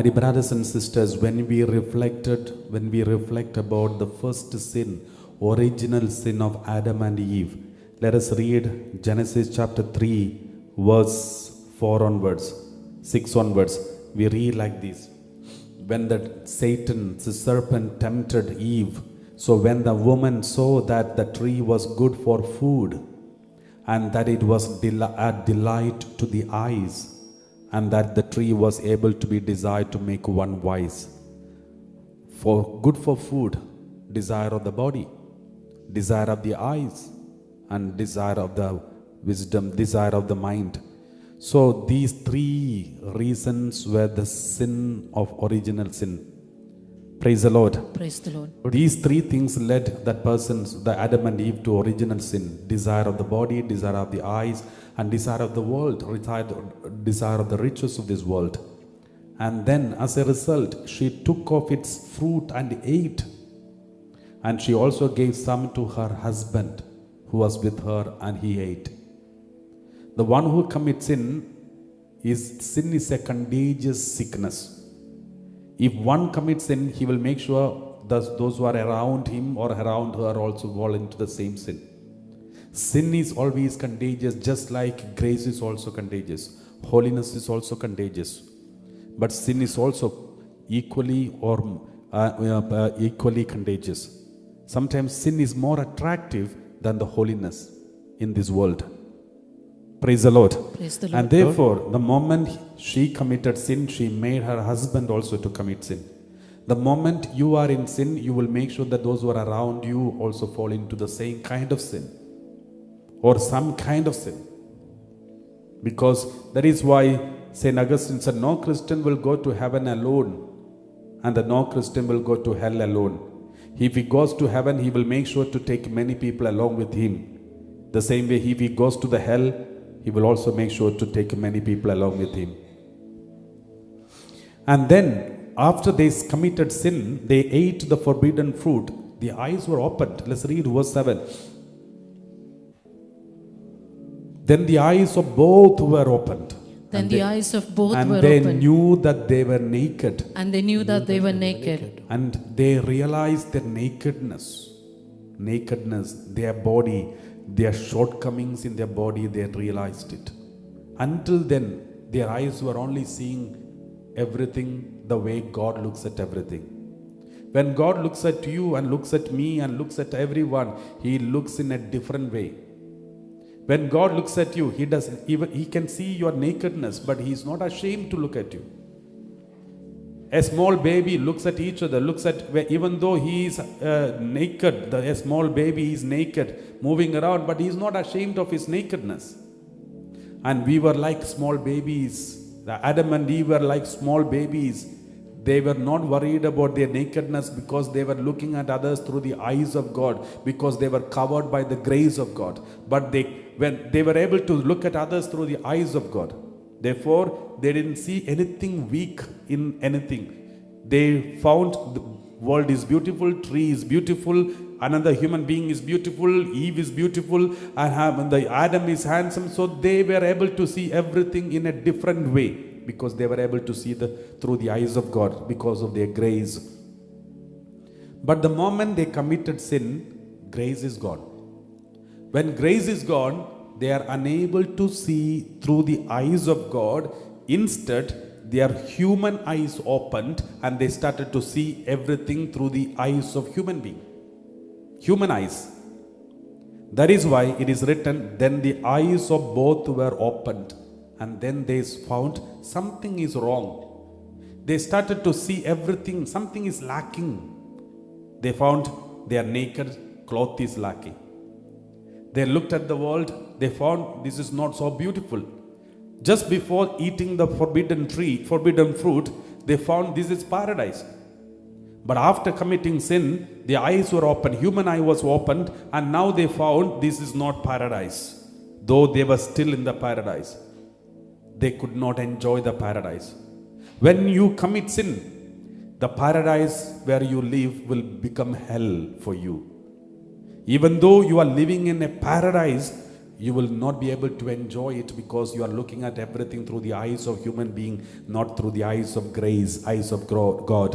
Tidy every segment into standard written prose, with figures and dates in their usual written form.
My dear brothers and sisters, when we reflect about the first sin, original sin of Adam and Eve, let us read Genesis chapter 3, verse 4 onwards, 6 onwards. We read like this. When the serpent tempted Eve, so when the woman saw that the tree was good for food, and that it was a delight to the eyes, and that the tree was able to be desired to make one wise. For good for food, desire of the body, desire of the eyes, and desire of the wisdom, desire of the mind. So these three reasons were the sin of original sin. Praise the Lord. Praise the Lord. These three things led that persons, the Adam and Eve, to original sin. Desire of the body, desire of the eyes, and desire of the world, desire of the riches of this world. And then as a result, she took of its fruit and ate. And she also gave some to her husband who was with her, and he ate. The one who commits sin is a contagious sickness. If one commits sin, he will make sure that those who are around him or around her also fall into the same sin. Sin is always contagious, just like grace is also contagious. Holiness is also contagious. But sin is also equally contagious. Sometimes sin is more attractive than the holiness in this world. Praise the Lord. Praise the Lord. And therefore, the moment she committed sin, she made her husband also to commit sin. The moment you are in sin, you will make sure that those who are around you also fall into the same kind of sin, or some kind of sin. Because that is why St. Augustine said, no Christian will go to heaven alone, and no Christian will go to hell alone. If he goes to heaven, he will make sure to take many people along with him. The same way, if he goes to the hell, he will also make sure to take many people along with him. And then, after they committed sin, they ate the forbidden fruit. The eyes were opened. Let's read verse 7. Then the eyes of both were opened. Then the eyes of both were opened. opened. And they knew that they were naked. And they knew that they were naked. And they realized their nakedness, their body, their shortcomings in their body, they realized it. Until then, their eyes were only seeing everything the way God looks at everything. When God looks at you and looks at me and looks at everyone, He looks in a different way. When God looks at you, He can see your nakedness, but He is not ashamed to look at you. A small baby looks at each other, even though he is naked, a small baby is naked, moving around, but he is not ashamed of his nakedness. And we were like small babies. Adam and Eve were like small babies. They were not worried about their nakedness because they were looking at others through the eyes of God, because they were covered by the grace of God. But when they were able to look at others through the eyes of God, therefore, they didn't see anything weak in anything. They found the world is beautiful, tree is beautiful, another human being is beautiful, Eve is beautiful, and the Adam is handsome. So they were able to see everything in a different way, because they were able to see through the eyes of God because of their grace. But the moment they committed sin, grace is gone. When grace is gone, they are unable to see through the eyes of God. Instead, their human eyes opened and they started to see everything through the eyes of human being. Human eyes. That is why it is written, then the eyes of both were opened, and then they found something is wrong. They started to see everything, something is lacking. They found they are naked, cloth is lacking. They looked at the world, they found this is not so beautiful. Just before eating the forbidden fruit, they found this is paradise. But after committing sin, the eyes were opened, human eye was opened, and now they found this is not paradise. Though they were still in the paradise, they could not enjoy the paradise. When you commit sin, the paradise where you live will become hell for you. Even though you are living in a paradise, you will not be able to enjoy it because you are looking at everything through the eyes of human being, not through the eyes of grace, eyes of God.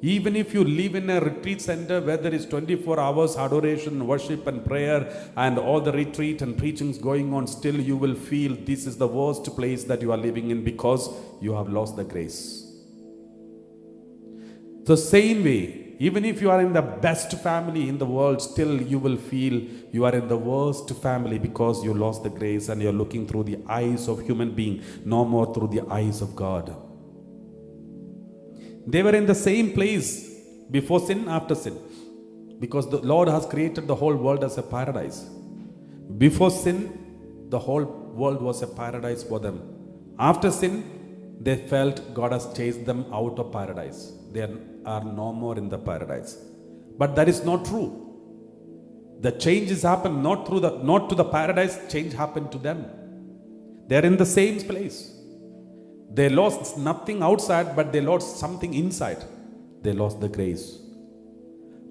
Even if you live in a retreat center where there is 24 hours adoration, worship and prayer and all the retreat and preachings going on, still you will feel this is the worst place that you are living in because you have lost the grace. The same way, even if you are in the best family in the world, still you will feel you are in the worst family because you lost the grace and you're looking through the eyes of human being, no more through the eyes of God. They were in the same place before sin, after sin, because the Lord has created the whole world as a paradise. Before sin, the whole world was a paradise for them. After sin, they felt God has chased them out of paradise. They are no more in the paradise. But that is not true. The changes happen not to the paradise, change happened to them. They are in the same place. They lost nothing outside, but they lost something inside. They lost the grace.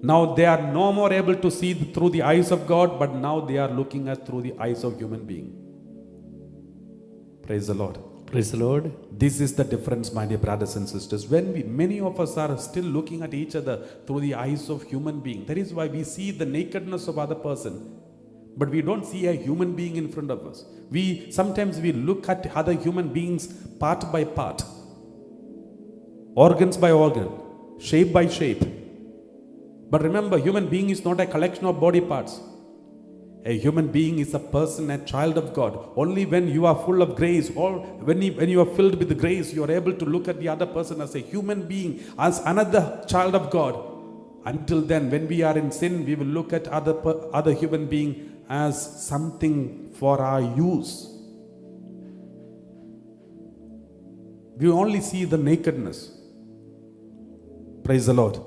Now they are no more able to see through the eyes of God, but now they are looking at through the eyes of human being. Praise the Lord. Praise the Lord. This is the difference, my dear brothers and sisters. When many of us are still looking at each other through the eyes of human being, that is why we see the nakedness of other person, but we don't see a human being in front of us. Sometimes we look at other human beings part by part, organs by organ, shape by shape. But remember, human being is not a collection of body parts. A human being is a person, a child of God. Only when you are full of grace, or when you are filled with the grace, you are able to look at the other person as a human being, as another child of God. Until then, when we are in sin, we will look at other human being as something for our use. We only see the nakedness. Praise the Lord.